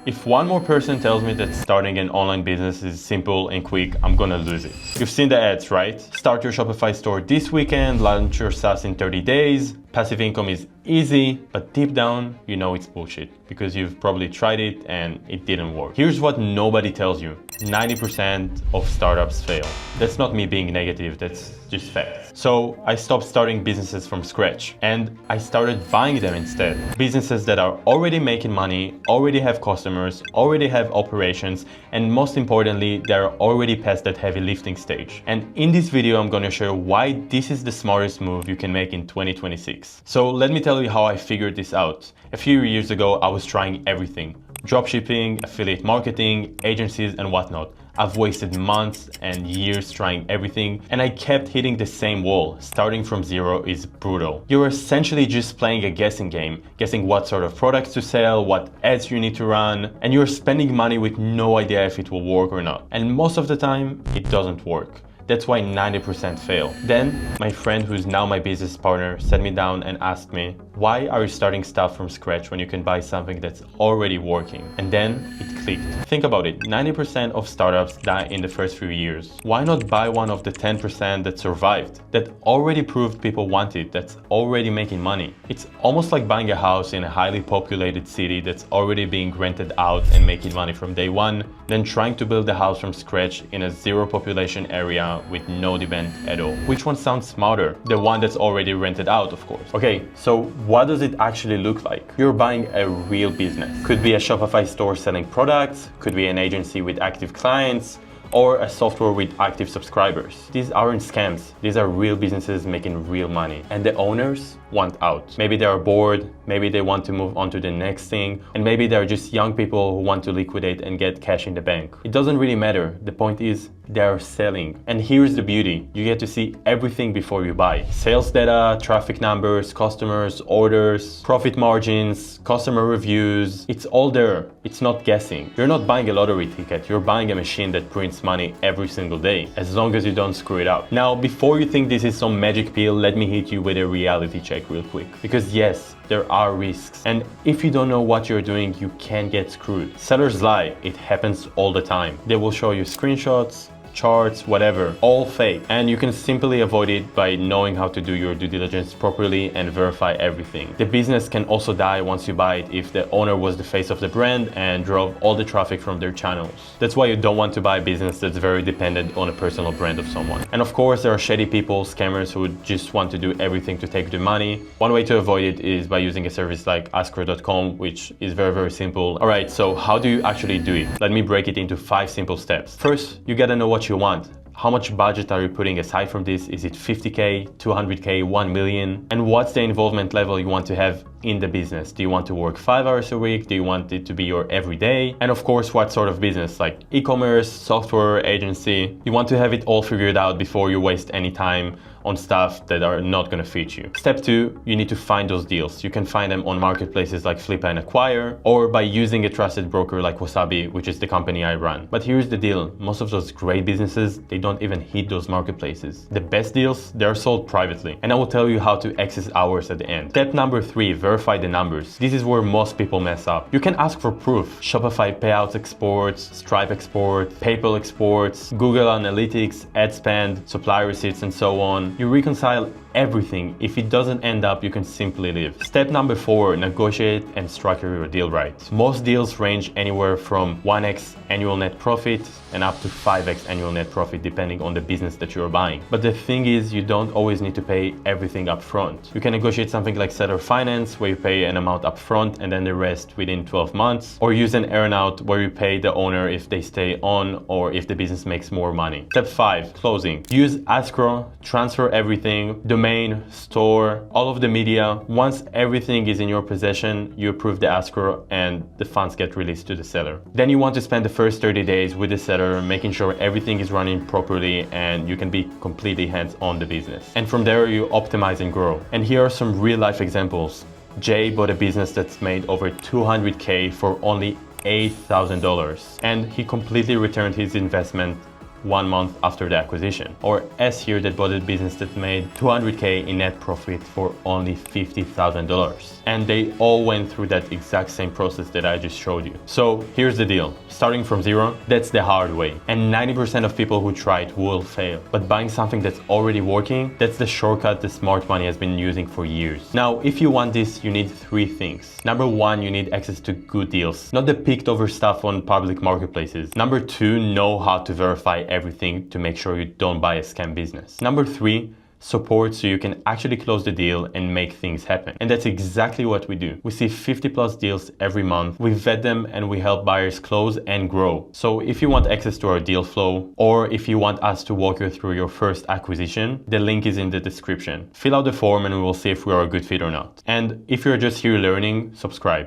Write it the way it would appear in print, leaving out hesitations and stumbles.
If one more person tells me that starting an online business is simple and quick, I'm gonna lose it. You've seen the ads, right? Start your Shopify store this weekend, launch your SaaS in 30 days. Passive income is easy, but deep down, you know it's bullshit because you've probably tried it and it didn't work. Here's what nobody tells you. 90% of startups fail. That's not me being negative, that's just facts. So I stopped starting businesses from scratch and I started buying them instead. Businesses that are already making money, already have customers, already have operations, and most importantly, they're already past that heavy lifting stage. And in this video, I'm gonna share why this is the smartest move you can make in 2026. So let me tell you how I figured this out. A few years ago, I was trying everything. Dropshipping, affiliate marketing, agencies, and whatnot. I've wasted months and years trying everything, and I kept hitting the same wall. Starting from zero is brutal. You're essentially just playing a guessing game, guessing what sort of products to sell, what ads you need to run, and you're spending money with no idea if it will work or not. And most of the time, it doesn't work. That's why 90% fail. Then, my friend, who's now my business partner, sat me down and asked me, why are you starting stuff from scratch when you can buy something that's already working? And then it clicked. Think about it, 90% of startups die in the first few years. Why not buy one of the 10% that survived, that already proved people want it, that's already making money? It's almost like buying a house in a highly populated city that's already being rented out and making money from day one, then trying to build a house from scratch in a zero population area with no demand at all. Which one sounds smarter? The one that's already rented out, of course. Okay, so what does it actually look like? You're buying a real business. Could be a Shopify store selling products, could be an agency with active clients, or a software with active subscribers. These aren't scams. These are real businesses making real money. And the owners want out. Maybe they are bored, maybe they want to move on to the next thing, and maybe they're just young people who want to liquidate and get cash in the bank. It doesn't really matter. The point is, they are selling. And here's the beauty. You get to see everything before you buy. Sales data, traffic numbers, customers, orders, profit margins, customer reviews. It's all there. It's not guessing. You're not buying a lottery ticket. You're buying a machine that prints money every single day, as long as you don't screw it up. Now, before you think this is some magic pill, let me hit you with a reality check real quick. Because yes, there are risks. And if you don't know what you're doing, you can get screwed. Sellers lie. It happens all the time. They will show you screenshots, charts, whatever, all fake. And you can simply avoid it by knowing how to do your due diligence properly and verify everything. The business can also die once you buy it if the owner was the face of the brand and drove all the traffic from their channels. That's why you don't want to buy a business that's very dependent on a personal brand of someone. And of course, there are shady people, scammers who just want to do everything to take the money. One way to avoid it is by using a service like askro.com, which is very, very simple. All right, so how do you actually do it? Let me break it into 5 simple steps. First, you gotta know what you want. How much budget are you putting aside from this? Is it 50K, 200K, 1 million? And what's the involvement level you want to have in the business? Do you want to work 5 hours a week? Do you want it to be your everyday? And of course, what sort of business, like e-commerce, software, agency? You want to have it all figured out before you waste any time on stuff that are not gonna fit you. Step 2, you need to find those deals. You can find them on marketplaces like Flip and Acquire, or by using a trusted broker like Wasabi, which is the company I run. But here's the deal. Most of those great businesses, they don't even hit those marketplaces. The best deals, they're sold privately. And I will tell you how to access ours at the end. Step number 3, verify the numbers. This is where most people mess up. You can ask for proof. Shopify payouts exports, Stripe exports, PayPal exports, Google Analytics, ad spend, supply receipts, and so on. You reconcile everything. If it doesn't end up, you can simply leave. Step number 4, negotiate and structure your deal right. Most deals range anywhere from 1x annual net profit and up to 5x annual net profit depending on the business that you're buying. But the thing is, you don't always need to pay everything up front. You can negotiate something like seller finance where you pay an amount up front and then the rest within 12 months, or use an earnout where you pay the owner if they stay on or if the business makes more money. Step 5, closing. Use escrow, transfer everything, domain, store, all of the media. Once everything is in your possession, you approve the escrow and the funds get released to the seller. Then you want to spend the first 30 days with the seller, making sure everything is running properly and you can be completely hands-on the business. And from there, you optimize and grow. And here are some real-life examples. Jay bought a business that's made over 200K for only $8,000, and he completely returned his investment 1 month after the acquisition. Or S here that bought a business that made $200K in net profit for only $50,000. And they all went through that exact same process that I just showed you. So here's the deal. Starting from zero, that's the hard way. And 90% of people who try it will fail. But buying something that's already working, that's the shortcut the smart money has been using for years. Now, if you want this, you need 3 things. Number 1, you need access to good deals, not the picked over stuff on public marketplaces. Number 2, know how to verify everything to make sure you don't buy a scam business. Number 3, support so you can actually close the deal and make things happen. And that's exactly what we do. We see 50 plus deals every month. We vet them and we help buyers close and grow. So if you want access to our deal flow, or if you want us to walk you through your first acquisition, the link is in the description. Fill out the form and we will see if we are a good fit or not. And if you're just here learning, subscribe.